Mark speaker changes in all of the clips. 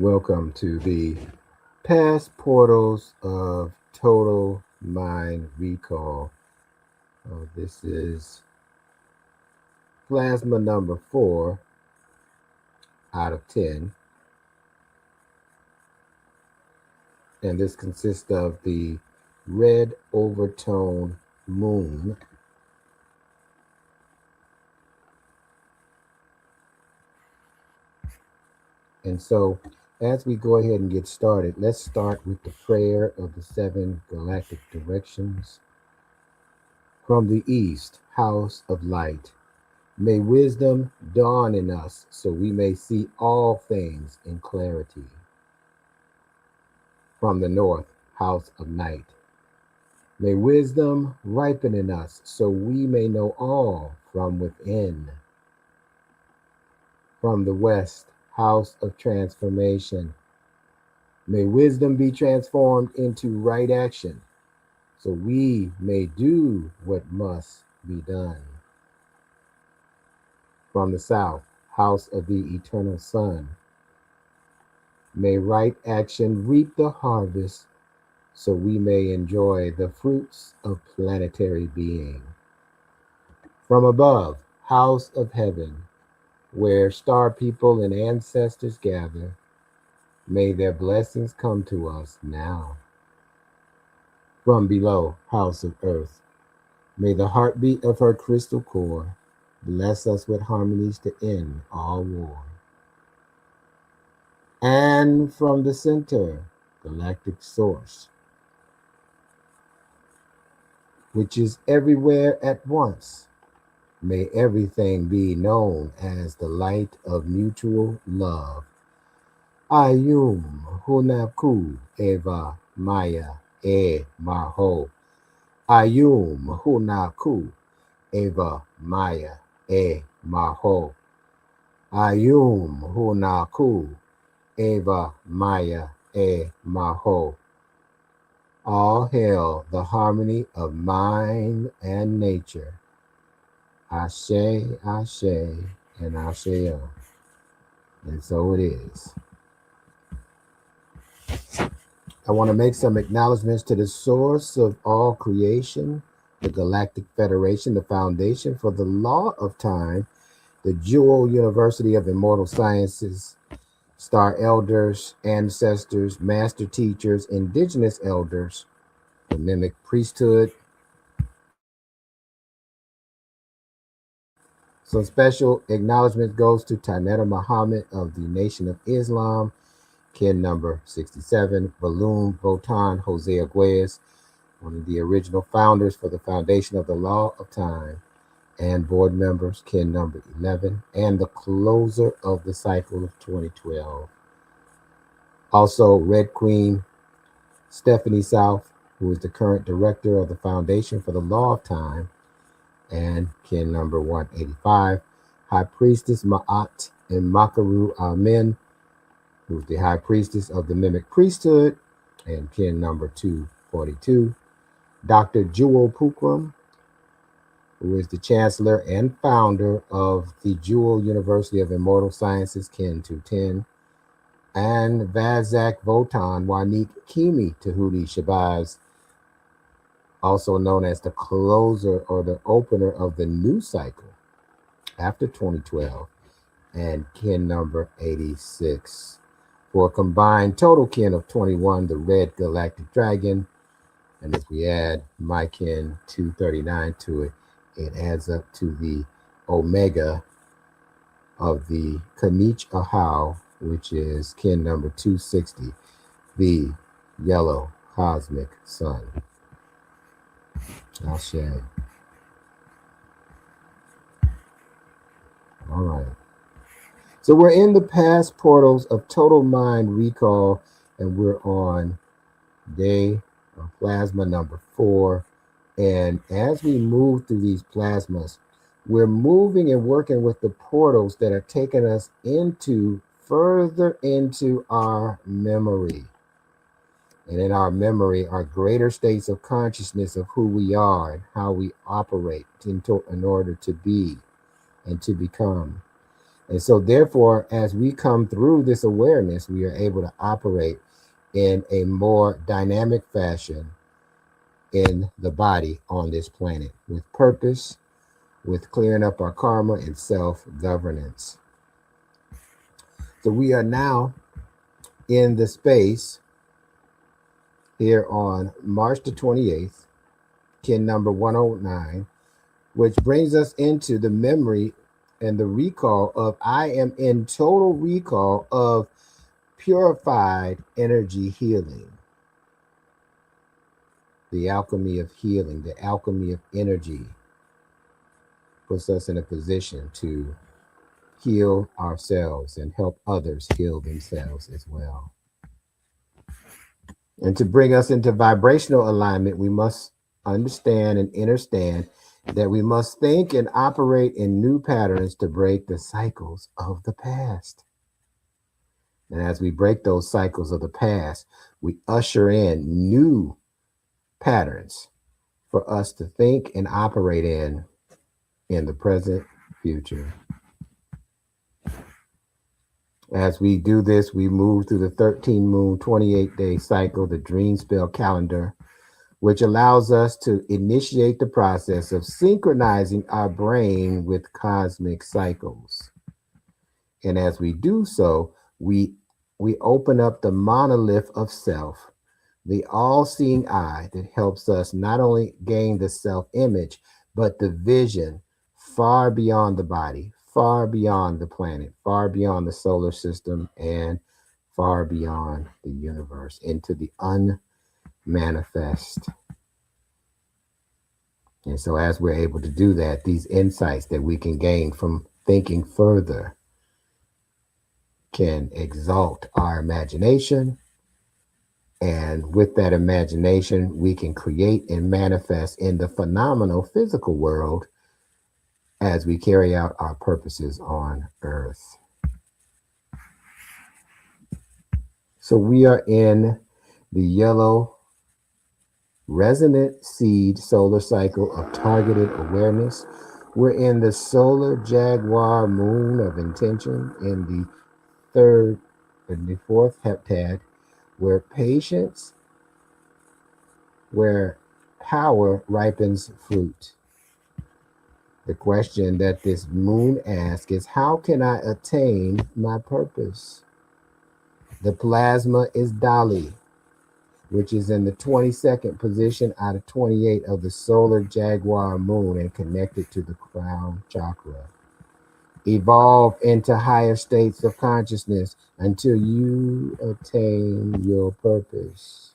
Speaker 1: Welcome to the past portals of total mind recall. This is plasma number 4 out of 10, and this consists of the red overtone moon. And so, as we go ahead and get started, let's start with the prayer of the seven galactic directions. From the east, house of light, may wisdom dawn in us so we may see all things in clarity. From the north, house of night, may wisdom ripen in us so we may know all from within. From the west, house of transformation, may wisdom be transformed into right action so we may do what must be done. From the south, house of the eternal sun, may right action reap the harvest so we may enjoy the fruits of planetary being. From above, house of heaven, where star people and ancestors gather, may their blessings come to us now. From below, house of earth, may the heartbeat of her crystal core bless us with harmonies to end all war. And from the center, galactic source, which is everywhere at once, may everything be known as the light of mutual love. Ayum Hunaku Eva Maya E Maho. Ayum Hunaku Eva Maya E Maho. Ayum Hunaku Eva Maya E Maho. All hail the harmony of mind and nature. Ashe, Ashe, and Asheo. And so it is. I want to make some acknowledgments to the source of all creation, the Galactic Federation, the foundation for the law of time, the Jewel University of Immortal Sciences, star elders, ancestors, master teachers, indigenous elders, the mimic priesthood. Some special acknowledgement goes to Tanetta Muhammad of the Nation of Islam, kin number 67, Balloon Votan Jose Aguez, one of the original founders for the foundation of the Law of Time, and board members, kin number 11, and the closer of the cycle of 2012. Also, Red Queen Stephanie South, who is the current director of the Foundation for the Law of Time, and kin number 185, High Priestess Ma'at and Makaru Amen, who's the High Priestess of the Mimic Priesthood, and kin number 242, Dr. Jewel Pukram, who is the Chancellor and founder of the Jewel University of Immortal Sciences, kin 210, and Vazak Votan Wanik Kimi Tahuti Shabazz, also known as the closer or the opener of the new cycle after 2012, and kin number 86. For a combined total kin of 21, the Red Galactic Dragon. And if we add my kin 239 to it, it adds up to the Omega of the Kanich Ahau, which is kin number 260, the Yellow Cosmic Sun. I'll share. All right. So we're in the past portals of total mind recall, and we're on day of plasma number 4. And as we move through these plasmas, we're moving and working with the portals that are taking us further into our memory. And in our memory are greater states of consciousness of who we are and how we operate in order to be and to become. And so, therefore, as we come through this awareness, we are able to operate in a more dynamic fashion in the body on this planet with purpose, with clearing up our karma and self governance. So, we are now in the space here on March the 28th, kin number 109, which brings us into the memory and the recall of I am in total recall of purified energy healing. The alchemy of healing, the alchemy of energy puts us in a position to heal ourselves and help others heal themselves as well. And to bring us into vibrational alignment, we must understand and understand that we must think and operate in new patterns to break the cycles of the past. And as we break those cycles of the past, we usher in new patterns for us to think and operate in the present future. As we do this, we move through the 13 moon, 28-day cycle, the dream spell calendar, which allows us to initiate the process of synchronizing our brain with cosmic cycles. And as we do so, we open up the monolith of self, the all-seeing eye that helps us not only gain the self-image, but the vision far beyond the body, far beyond the planet, far beyond the solar system, and far beyond the universe, into the unmanifest. And so as we're able to do that, these insights that we can gain from thinking further can exalt our imagination. And with that imagination, we can create and manifest in the phenomenal physical world as we carry out our purposes on Earth. So we are in the yellow resonant seed solar cycle of targeted awareness. We're in the solar jaguar moon of intention in the third and the fourth heptad, where patience, where power ripens fruit. The question that this moon asks is, how can I attain my purpose? The plasma is Dali, which is in the 22nd position out of 28 of the solar jaguar moon and connected to the crown chakra. Evolve into higher states of consciousness until you attain your purpose.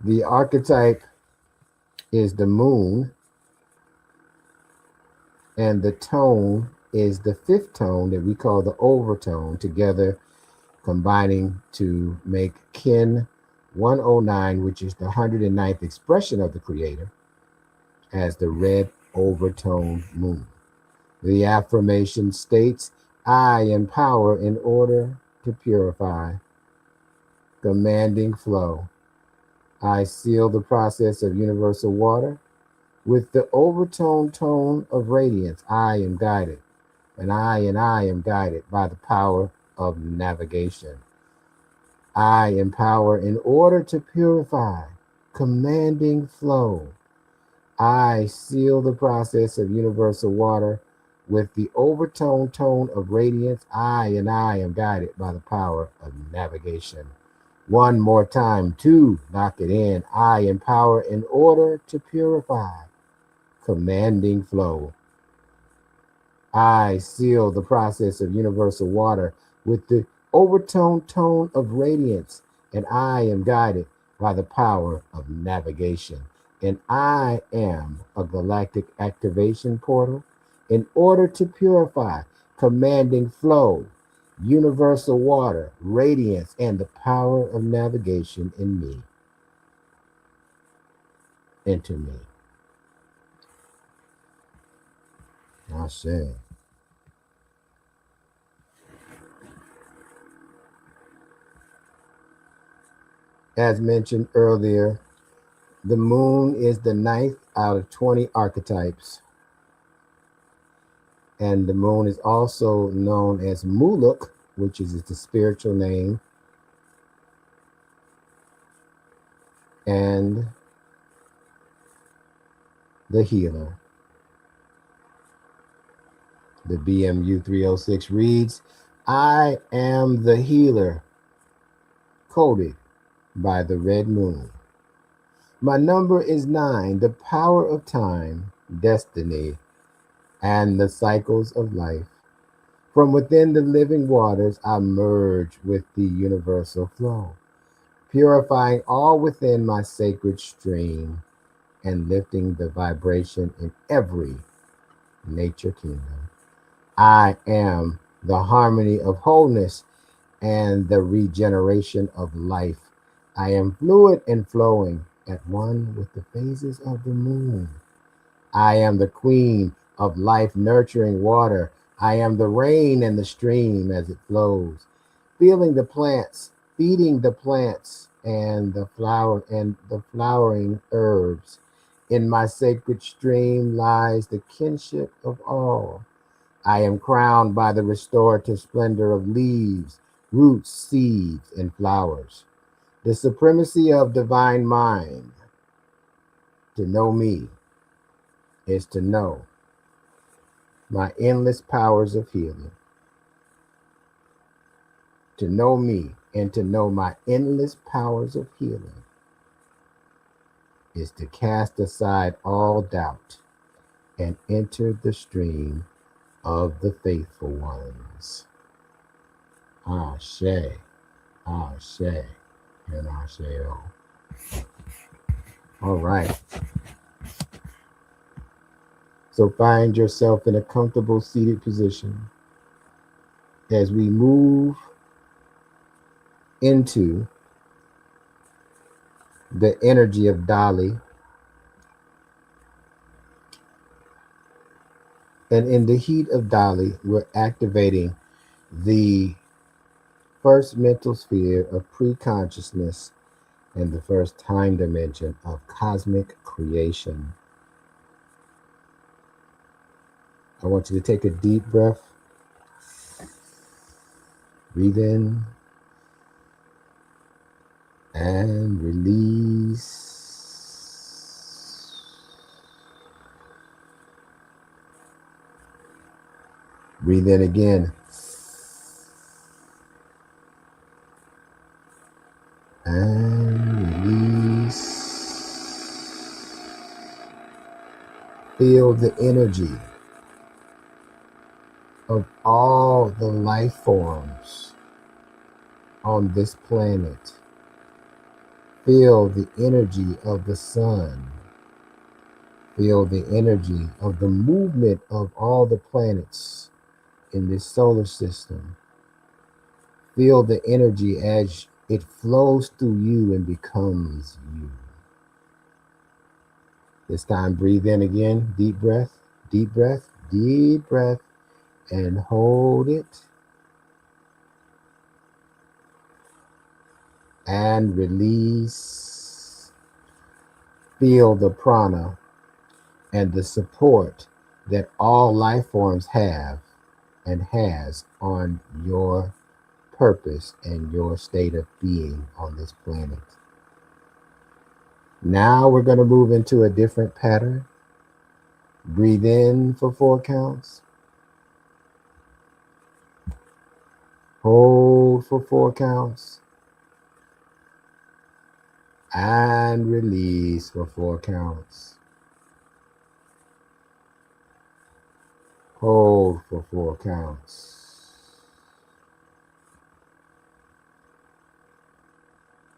Speaker 1: The archetype is the moon, and the tone is the fifth tone that we call the overtone, together combining to make kin 109, which is the 109th expression of the creator, as the red overtone moon. The affirmation states, I empower in order to purify, commanding flow. I seal the process of universal water with the overtone tone of radiance. I am guided, and I am guided by the power of navigation. I empower in order to purify, commanding flow. I seal the process of universal water with the overtone tone of radiance. I am guided by the power of navigation. One more time, two, knock it in. I empower in order to purify, commanding flow. I seal the process of universal water with the overtone tone of radiance, and I am guided by the power of navigation. And I am a galactic activation portal in order to purify, commanding flow, universal water, radiance, and the power of navigation in me. Enter me. Ashe. As mentioned earlier, The moon is the ninth out of 20 archetypes. And the moon is also known as Muluk, which is the spiritual name, and the healer. The BMU 306 reads, I am the healer, coded by the red moon. My number is 9, the power of time, destiny, and the cycles of life. From within the living waters, I merge with the universal flow, purifying all within my sacred stream and lifting the vibration in every nature kingdom. I am the harmony of wholeness and the regeneration of life. I am fluid and flowing at one with the phases of the moon. I am the queen of life nurturing water. I am the rain and the stream as it flows, feeling the plants, feeding the plants and the flowering herbs. In my sacred stream lies the kinship of all. I am crowned by the restorative splendor of leaves, roots, seeds, and flowers. The supremacy of divine mind. To know me is to know my endless powers of healing. To know me and to know my endless powers of healing is to cast aside all doubt and enter the stream of the faithful ones. Ashe, Ashe, and Asheo. All right. So find yourself in a comfortable seated position as we move into the energy of Dali. And in the heat of Dali, we're activating the first mental sphere of pre-consciousness and the first time dimension of cosmic creation. I want you to take a deep breath. Breathe in and release. Breathe in again. And release. Feel the energy of all the life forms on this planet. Feel the energy of the sun. Feel the energy of the movement of all the planets in this solar system. Feel the energy as it flows through you and becomes you. This time, breathe in again. Deep breath, deep breath, deep breath, and hold it. And release. Feel the prana and the support that all life forms have and has on your purpose and your state of being on this planet. Now we're going to move into a different pattern. Breathe in for 4 counts. Hold for 4 counts. And release for 4 counts. Hold for 4 counts.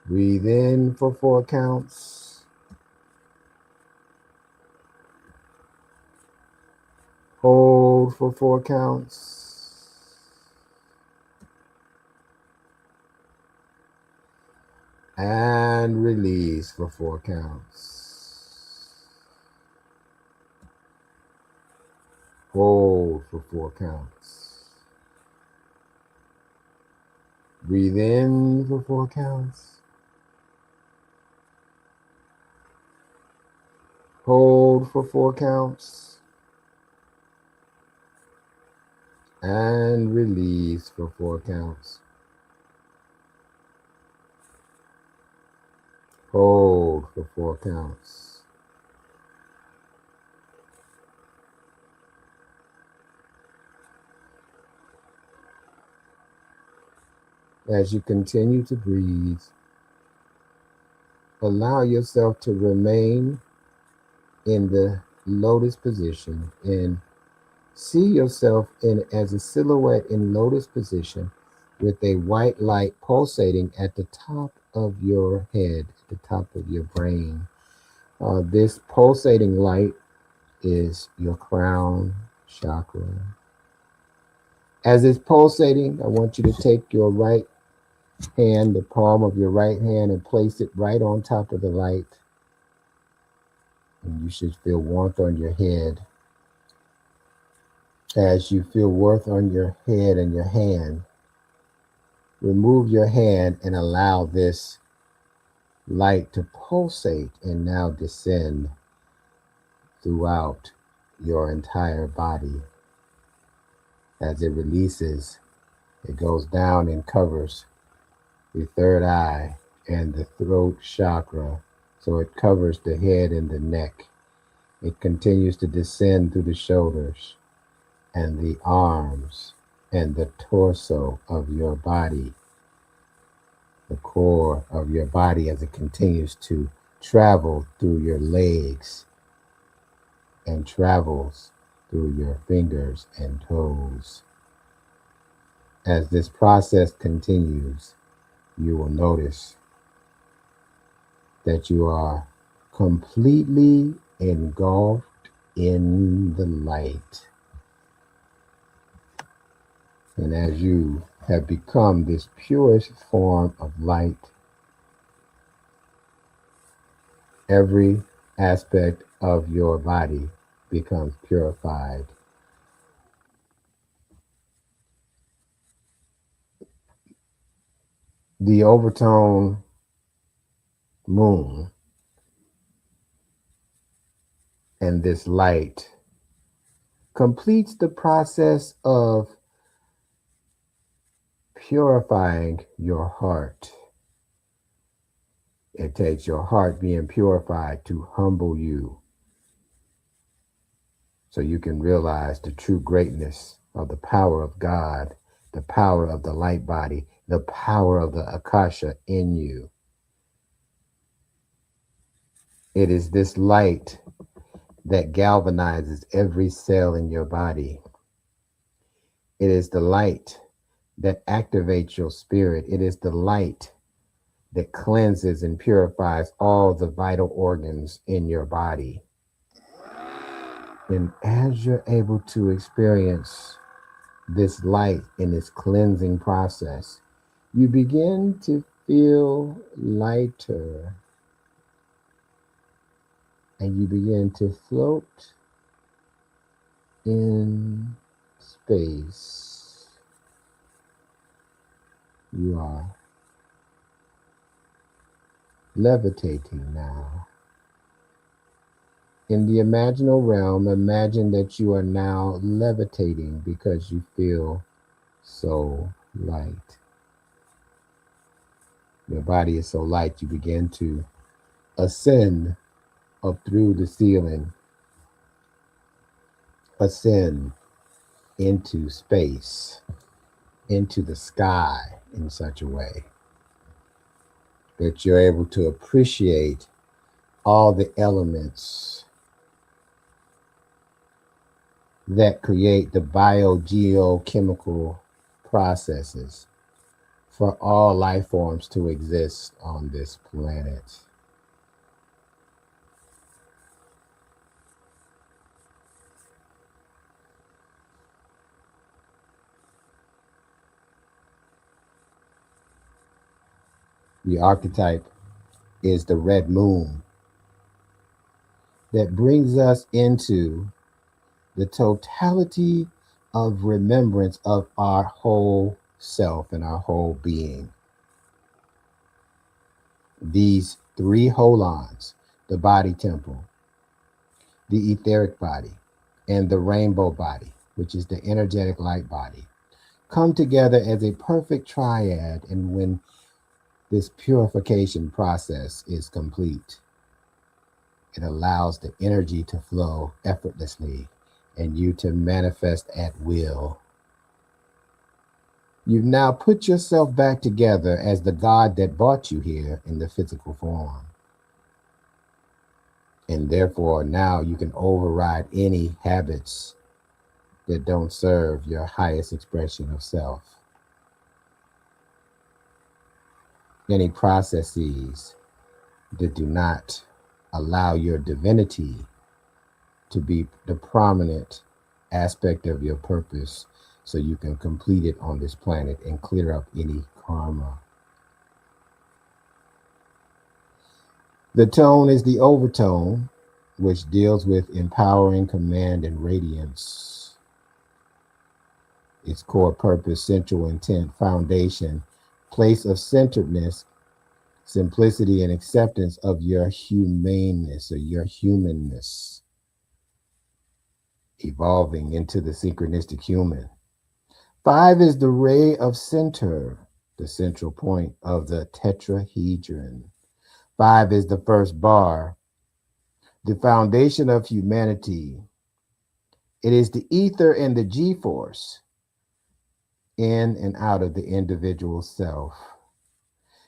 Speaker 1: Breathe in for 4 counts. Hold for 4 counts. And release for 4 counts. Hold for 4 counts. Breathe in for 4 counts. Hold for 4 counts. And release for 4 counts. Hold for 4 counts. As you continue to breathe, allow yourself to remain in the lotus position and see yourself as a silhouette in lotus position with a white light pulsating at the top of your head, at the top of your brain. This pulsating light is your crown chakra. As it's pulsating, I want you to take your right hand, the palm of your right hand, and place it right on top of the light. And you should feel warmth on your head. As you feel warmth on your head and your hand, remove your hand and allow this light to pulsate and now descend throughout your entire body. As it releases, it goes down and covers the third eye and the throat chakra. So it covers the head and the neck. It continues to descend through the shoulders and the arms and the torso of your body, the core of your body, as it continues to travel through your legs and travels through your fingers and toes. As this process continues, you will notice that you are completely engulfed in the light. And as you have become this purest form of light, every aspect of your body becomes purified. The Overtone moon and this light completes the process of purifying your heart. It takes your heart being purified to humble you so you can realize the true greatness of the power of God, the power of the light body, the power of the Akasha in you. It is this light that galvanizes every cell in your body. It is the light that activates your spirit. It is the light that cleanses and purifies all the vital organs in your body. And as you're able to experience this light in this cleansing process, you begin to feel lighter and you begin to float in space. You are levitating now. In the imaginal realm, imagine that you are now levitating because you feel so light. Your body is so light, you begin to ascend up through the ceiling, ascend into space, into the sky in such a way that you're able to appreciate all the elements that create the biogeochemical processes for all life forms to exist on this planet. The archetype is the red moon that brings us into the totality of remembrance of our whole self and our whole being. These three holons, the body temple, the etheric body, and the rainbow body, which is the energetic light body, come together as a perfect triad. And when this purification process is complete, it allows the energy to flow effortlessly and you to manifest at will. You've now put yourself back together as the God that brought you here in the physical form. And therefore, now you can override any habits that don't serve your highest expression of self. Any processes that do not allow your divinity to be the prominent aspect of your purpose, so you can complete it on this planet and clear up any karma. The tone is the overtone, which deals with empowering command and radiance. Its core purpose, central intent, foundation, place of centeredness, simplicity, and acceptance of your humaneness or your humanness, evolving into the synchronistic human. 5 is the ray of center, the central point of the tetrahedron. 5 is the first bar, the foundation of humanity. It is the ether and the G-force in and out of the individual self.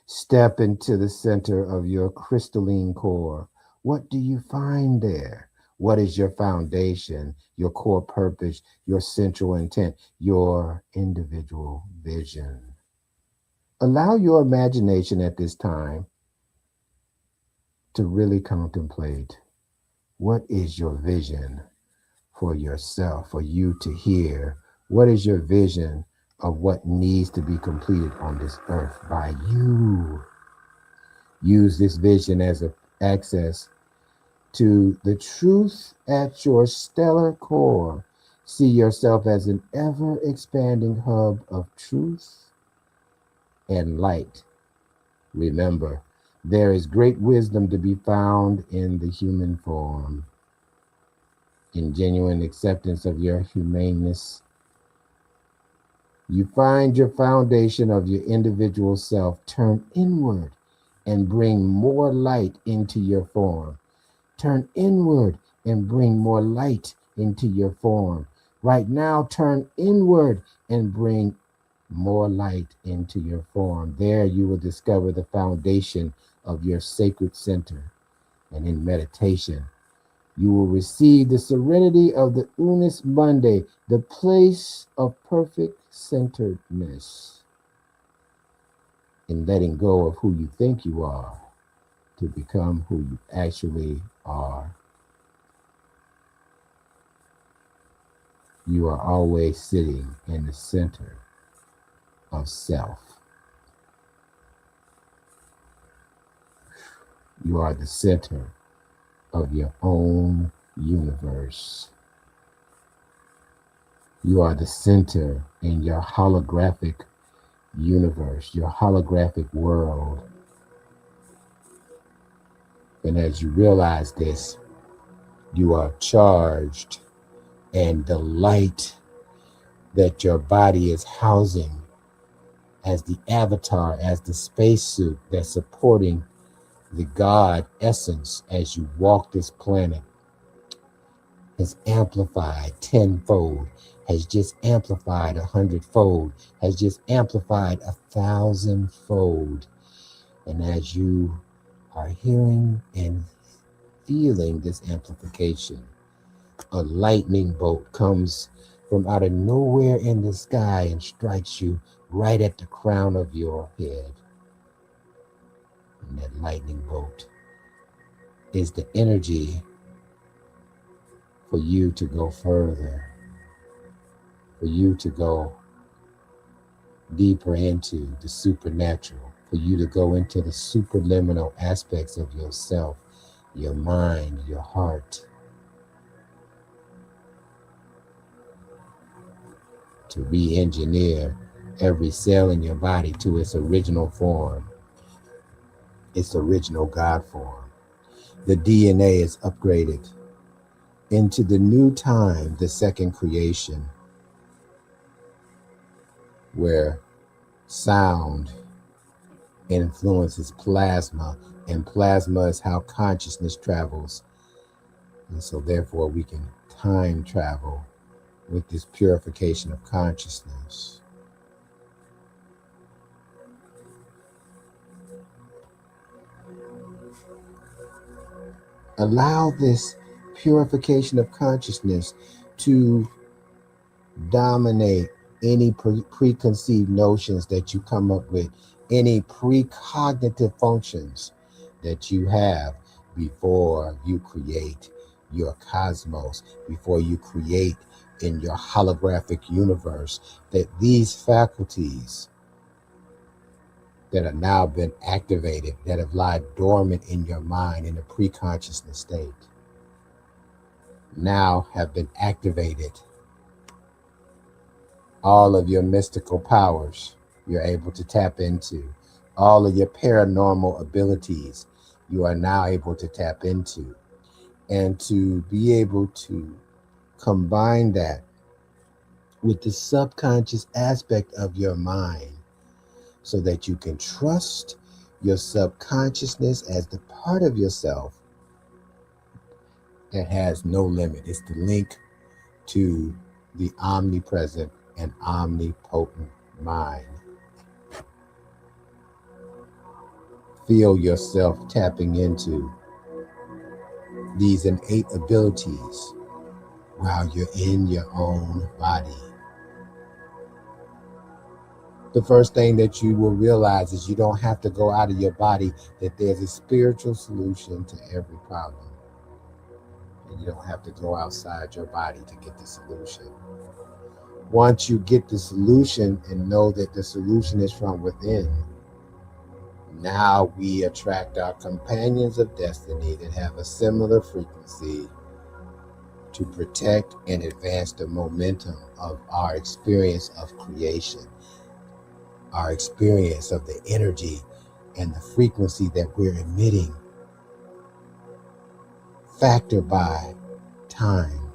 Speaker 1: Step into the center of your crystalline core. What do you find there? What is your foundation, your core purpose, your central intent, your individual vision? Allow your imagination at this time to really contemplate, what is your vision for yourself, for you to hear? What is your vision of what needs to be completed on this earth by you? Use this vision as an access to the truth at your stellar core. See yourself as an ever-expanding hub of truth and light. Remember, there is great wisdom to be found in the human form. In genuine acceptance of your humaneness, you find your foundation of your individual self. Turn inward and bring more light into your form. Turn inward and bring more light into your form. Right now, turn inward and bring more light into your form. There you will discover the foundation of your sacred center. And in meditation, you will receive the serenity of the Unis Monday, the place of perfect centeredness. In letting go of who you think you are to become who you actually are. You are always sitting in the center of self. You are the center of your own universe. You are the center in your holographic universe, your holographic world. And as you realize this, you are charged, and the light that your body is housing as the avatar, as the spacesuit that's supporting the God essence as you walk this planet, has amplified tenfold, has just amplified 100-fold, has just amplified 1,000-fold. And as you are hearing and feeling this amplification, a lightning bolt comes from out of nowhere in the sky and strikes you right at the crown of your head. And that lightning bolt is the energy for you to go further, for you to go deeper into the supernatural, for you to go into the superliminal aspects of yourself, your mind, your heart, to re-engineer every cell in your body to its original form, its original God form. The DNA is upgraded. into the new time, the second creation, where sound influences plasma, and plasma is how consciousness travels. And so therefore we can time travel with this purification of consciousness. Allow this purification of consciousness to dominate any preconceived notions that you come up with, any precognitive functions that you have before you create your cosmos, before you create in your holographic universe, that these faculties that have now been activated, that have lied dormant in your mind in a pre-consciousness state, now have been activated. All of your mystical powers you're able to tap into. All of your paranormal abilities you are now able to tap into. And to be able to combine that with the subconscious aspect of your mind so that you can trust your subconsciousness as the part of yourself that has no limit. It's the link to the omnipresent and omnipotent mind. Feel yourself tapping into these innate abilities while you're in your own body. The first thing that you will realize is you don't have to go out of your body, that there's a spiritual solution to every problem. And you don't have to go outside your body to get the solution. Once you get the solution and know that the solution is from within, now we attract our companions of destiny that have a similar frequency to protect and advance the momentum of our experience of creation, our experience of the energy and the frequency that we're emitting, factored by time,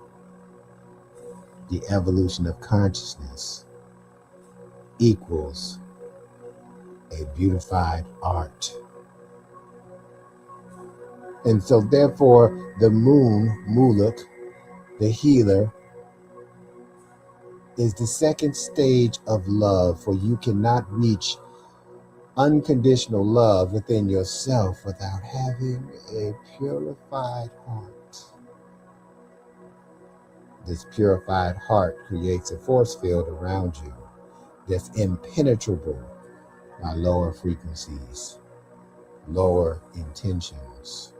Speaker 1: the evolution of consciousness equals a beautified art. And so therefore the moon, Muluk, the healer, is the second stage of love, for you cannot reach unconditional love within yourself without having a purified heart. This purified heart creates a force field around you that's impenetrable by lower frequencies, lower intentions.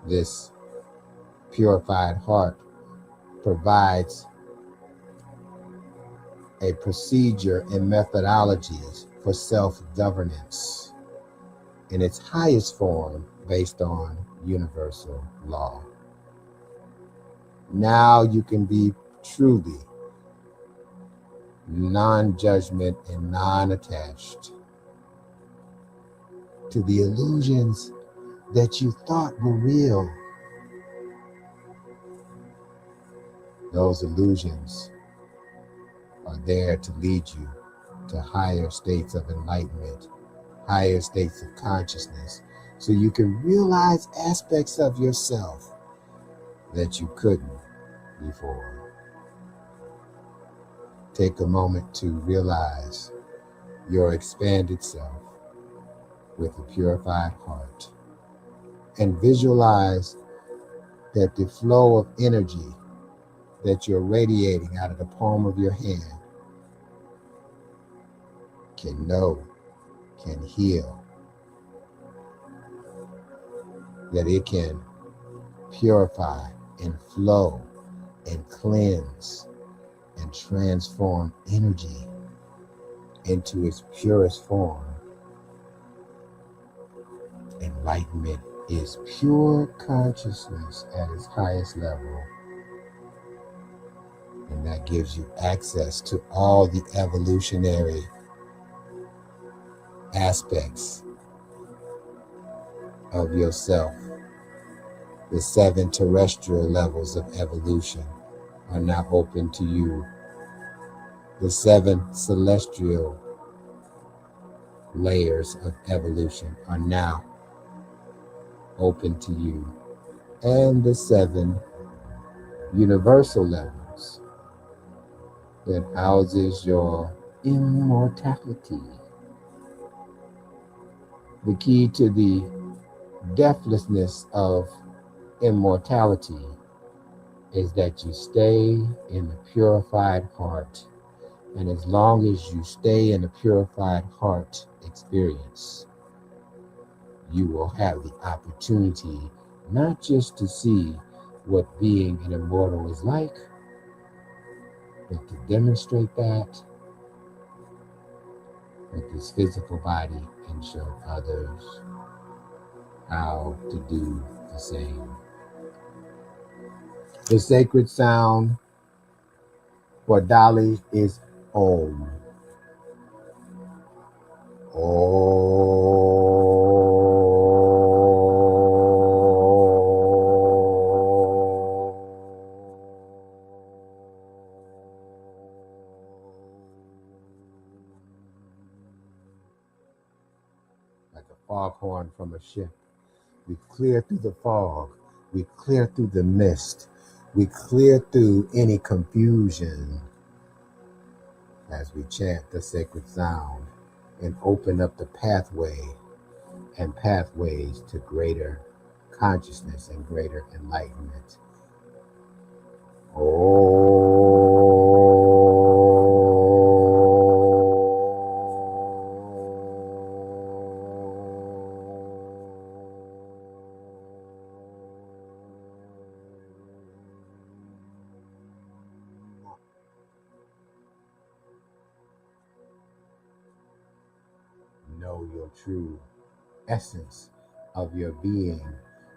Speaker 1: This purified heart provides a procedure and methodologies for self-governance in its highest form based on universal law. Now you can be truly non-judgment and non-attached to the illusions that you thought were real. Those illusions are there to lead you to higher states of enlightenment, higher states of consciousness, so you can realize aspects of yourself that you couldn't before. Take a moment to realize your expanded self with a purified heart, and visualize that the flow of energy that you're radiating out of the palm of your hand can know, can heal, that it can purify and flow and cleanse and transform energy into its purest form. Enlightenment is pure consciousness at its highest level. And that gives you access to all the evolutionary aspects of yourself The 7 terrestrial levels of evolution are now open to you. The 7 celestial layers of evolution are now open to you. And the 7 universal levels that houses your immortality. The key to the deathlessness of immortality is that you stay in the purified heart. And as long as you stay in the purified heart experience, you will have the opportunity not just to see what being an immortal is like, but to demonstrate that with this physical body and show others how to do the same. The sacred sound for Dali is Om. Like a foghorn from a ship. We clear through the fog. We clear through the mist. We clear through any confusion as we chant the sacred sound and open up the pathway and pathways to greater consciousness and greater enlightenment. Know your true essence of your being.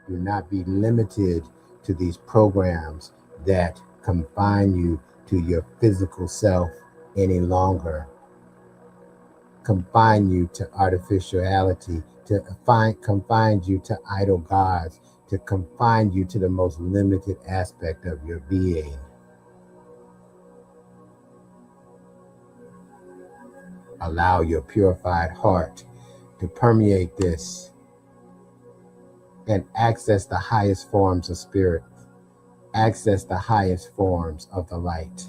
Speaker 1: Do not be limited to these programs that confine you to your physical self any longer, confine you to artificiality, to confine you to idol gods, to confine you to the most limited aspect of your being. Allow your purified heart to permeate this and access the highest forms of spirit, access the highest forms of the light,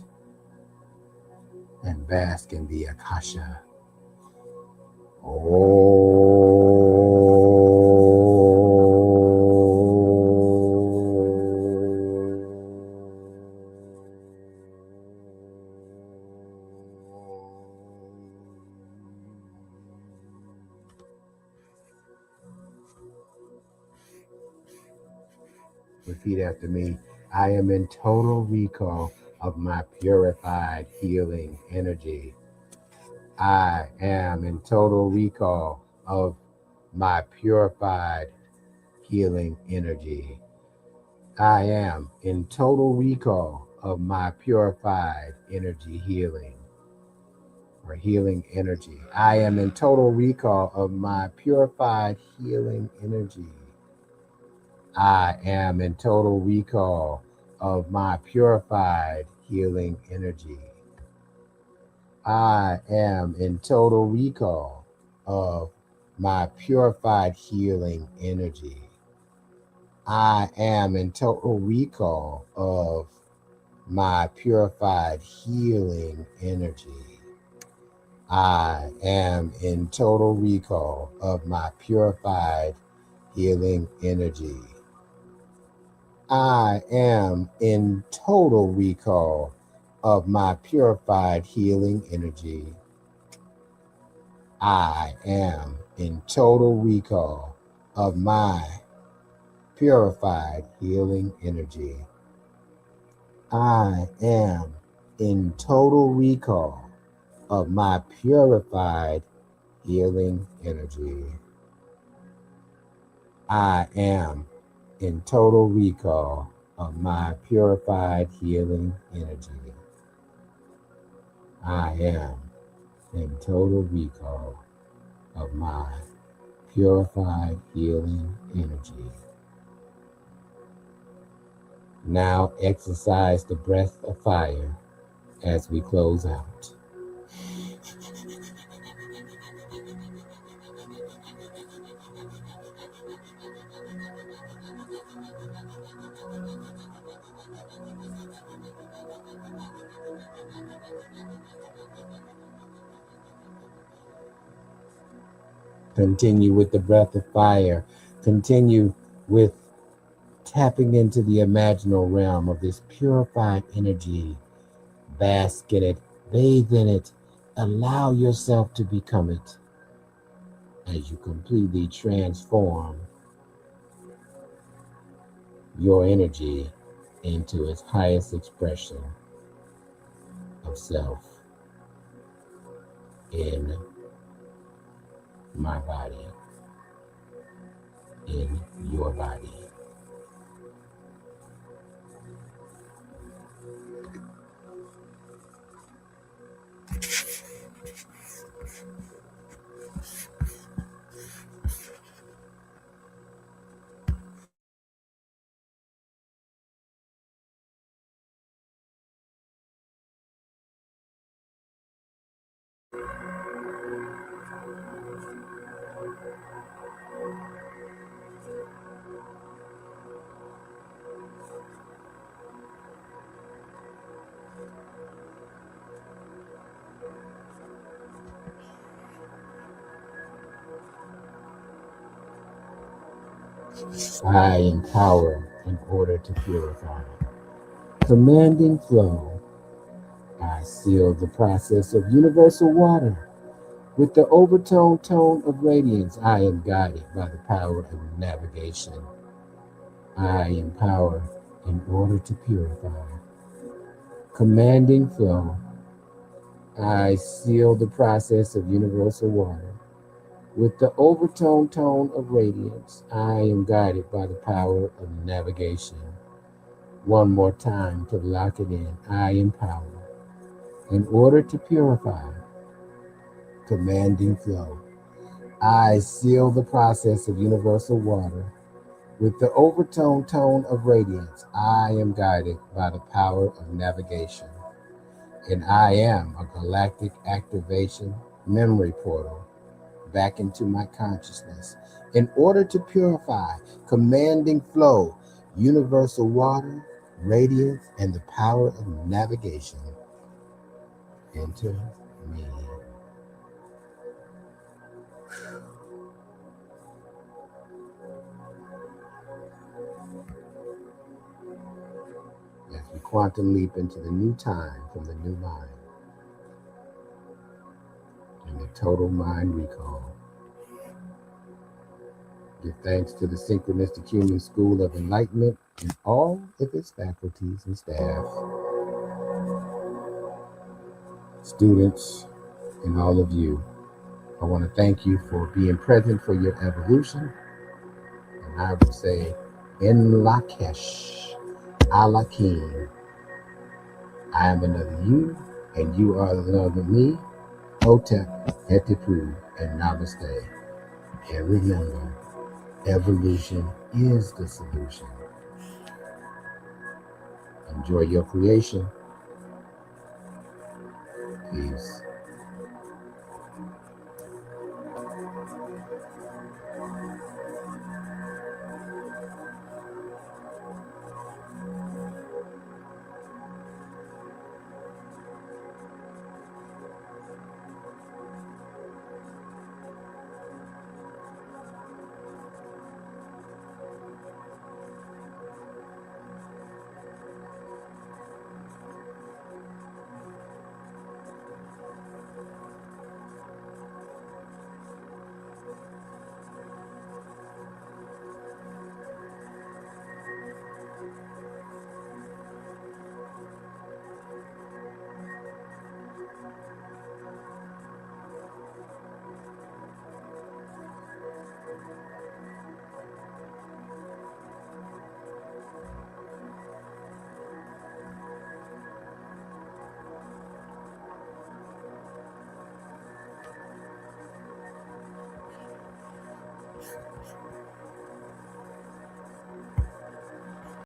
Speaker 1: and bask in the Akasha. Repeat after me. I am in total recall of my purified healing energy. I am in total recall of my purified healing energy. I am in total recall of my purified energy healing or healing energy. I am in total recall of my purified healing energy. I am in total recall of my purified healing energy. I am in total recall of my purified healing energy. I am in total recall of my purified healing energy. I am in total recall of my purified healing energy. I am in total recall of my purified healing energy. I am in total recall of my purified healing energy. I am in total recall of my purified healing energy. I am in total recall of my purified healing energy. I am in total recall of my purified healing energy. Now exercise the breath of fire as we close out. Continue with the breath of fire. Continue with tapping into the imaginal realm of this purified energy. Bask in it, bathe in it, allow yourself to become it as you completely transform your energy into its highest expression of self in my body, in your body. I empower in order to purify. Commanding flow, I seal the process of universal water. With the overtone tone of radiance, I am guided by the power of navigation. I empower in order to purify. Commanding flow, I seal the process of universal water. With the overtone tone of radiance, I am guided by the power of navigation. One more time to lock it in. I empower in order to purify. Commanding flow, I seal the process of universal water. With the overtone tone of radiance, I am guided by the power of navigation. And I am a galactic activation memory portal back into my consciousness in order to purify, commanding flow, universal water, radiance, and the power of navigation into me. As we quantum leap into the new time from the new mind and the total mind recall. Give thanks to the Synchronistic Human School of Enlightenment and all of its faculties and staff, students, and all of you. I want to thank you for being present for your evolution. And I would say, En Lakesh, Alakim. I am another you, and you are another me. Hotep, Etipu, and Namaste. And remember, evolution is the solution. Enjoy your creation. Peace.